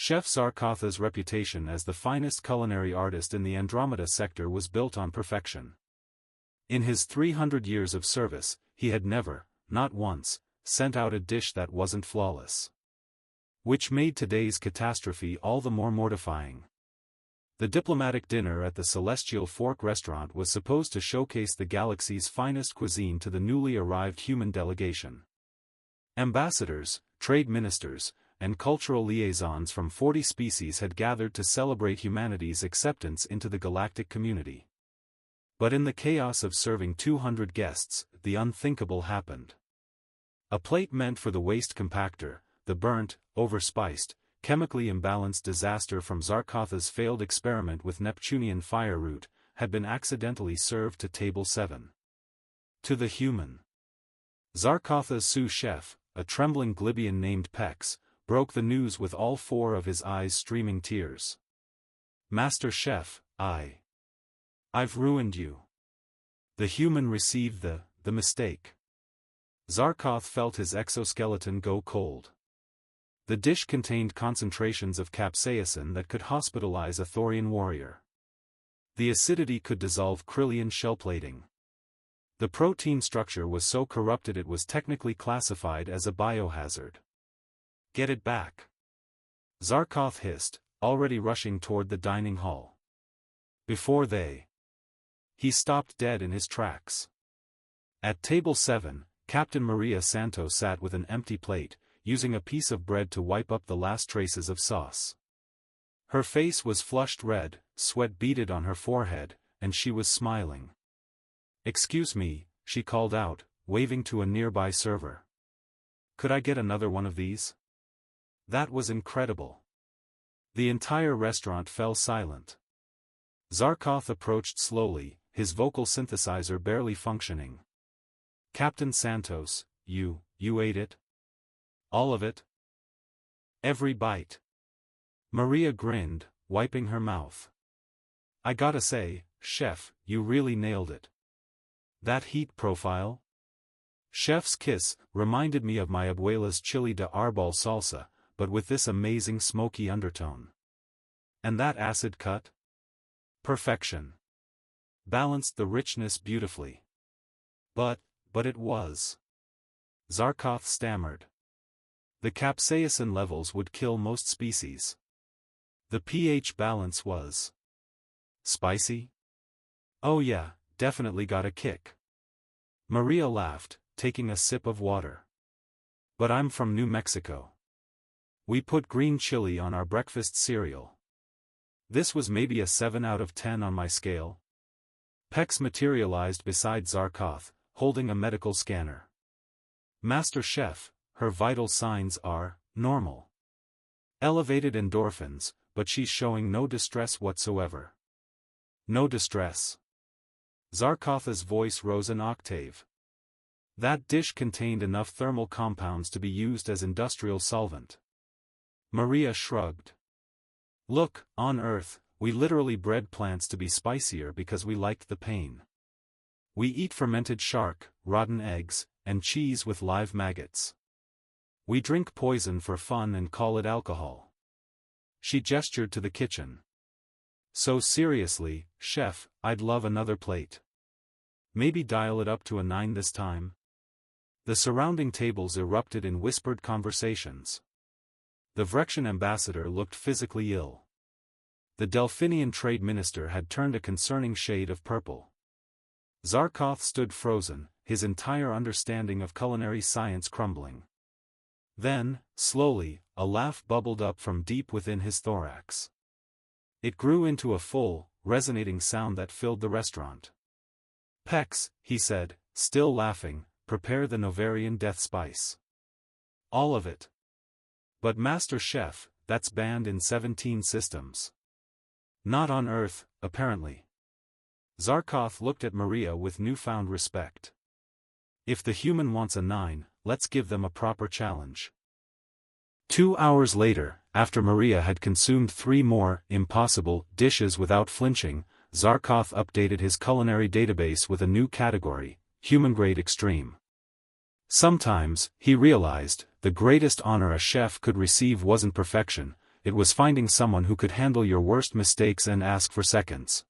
Chef Zarkotha's reputation as the finest culinary artist in the Andromeda sector was built on perfection. In his 300 years of service, he had never, not once, sent out a dish that wasn't flawless. Which made today's catastrophe all the more mortifying. The diplomatic dinner at the Celestial Fork restaurant was supposed to showcase the galaxy's finest cuisine to the newly arrived human delegation. Ambassadors, trade ministers, and cultural liaisons from 40 species had gathered to celebrate humanity's acceptance into the galactic community. But in the chaos of serving 200 guests, the unthinkable happened. A plate meant for the waste compactor, the burnt, overspiced, chemically imbalanced disaster from Zarkotha's failed experiment with Neptunian fire root, had been accidentally served to table 7. To the human. Zarkotha's sous chef, a trembling Glibian named Pex, broke the news with all 4 of his eyes streaming tears. "Master Chef, I've ruined you." The human received the mistake. Zarkoth felt his exoskeleton go cold. The dish contained concentrations of capsaicin that could hospitalize a Thorian warrior. The acidity could dissolve Krillian shell plating. The protein structure was so corrupted it was technically classified as a biohazard. "Get it back," Zarkoth hissed, already rushing toward the dining hall. Before he stopped dead in his tracks. At table 7, Captain Maria Santo sat with an empty plate, using a piece of bread to wipe up the last traces of sauce. Her face was flushed red, sweat beaded on her forehead, and she was smiling. "Excuse me," she called out, waving to a nearby server. "Could I get another one of these?" That was incredible. The entire restaurant fell silent. Zarkoth approached slowly, his vocal synthesizer barely functioning. "Captain Santos, you ate it? All of it?" "Every bite." Maria grinned, wiping her mouth. "I gotta say, Chef, you really nailed it. That heat profile? Chef's kiss reminded me of my abuela's chili de arbol salsa, but with this amazing smoky undertone. And that acid cut? Perfection. Balanced the richness beautifully. But it was." Zarkoth stammered. "The capsaicin levels would kill most species. The pH balance was spicy?" "Oh yeah, definitely got a kick." Maria laughed, taking a sip of water. "But I'm from New Mexico. We put green chili on our breakfast cereal." This was maybe a 7 out of 10 on my scale. Pex materialized beside Zarkoth, holding a medical scanner. "Master Chef, her vital signs are normal. Elevated endorphins, but she's showing no distress whatsoever." "No distress?" Zarkotha's voice rose an octave. "That dish contained enough thermal compounds to be used as industrial solvent." Maria shrugged. "Look, on Earth, we literally bred plants to be spicier because we liked the pain. We eat fermented shark, rotten eggs, and cheese with live maggots. We drink poison for fun and call it alcohol." She gestured to the kitchen. "So seriously, Chef, I'd love another plate. Maybe dial it up to a 9 this time." The surrounding tables erupted in whispered conversations. The Vrexian ambassador looked physically ill. The Delphinian trade minister had turned a concerning shade of purple. Zarkoth stood frozen, his entire understanding of culinary science crumbling. Then, slowly, a laugh bubbled up from deep within his thorax. It grew into a full, resonating sound that filled the restaurant. "Pex," he said, still laughing, "prepare the Novarian death spice. All of it. But Master Chef, that's banned in 17 systems. Not on Earth, apparently." Zarkoth looked at Maria with newfound respect. "If the human wants a 9, let's give them a proper challenge." 2 hours later, after Maria had consumed 3 more impossible dishes without flinching, Zarkoth updated his culinary database with a new category, human-grade extreme. Sometimes, he realized, the greatest honor a chef could receive wasn't perfection, it was finding someone who could handle your worst mistakes and ask for seconds.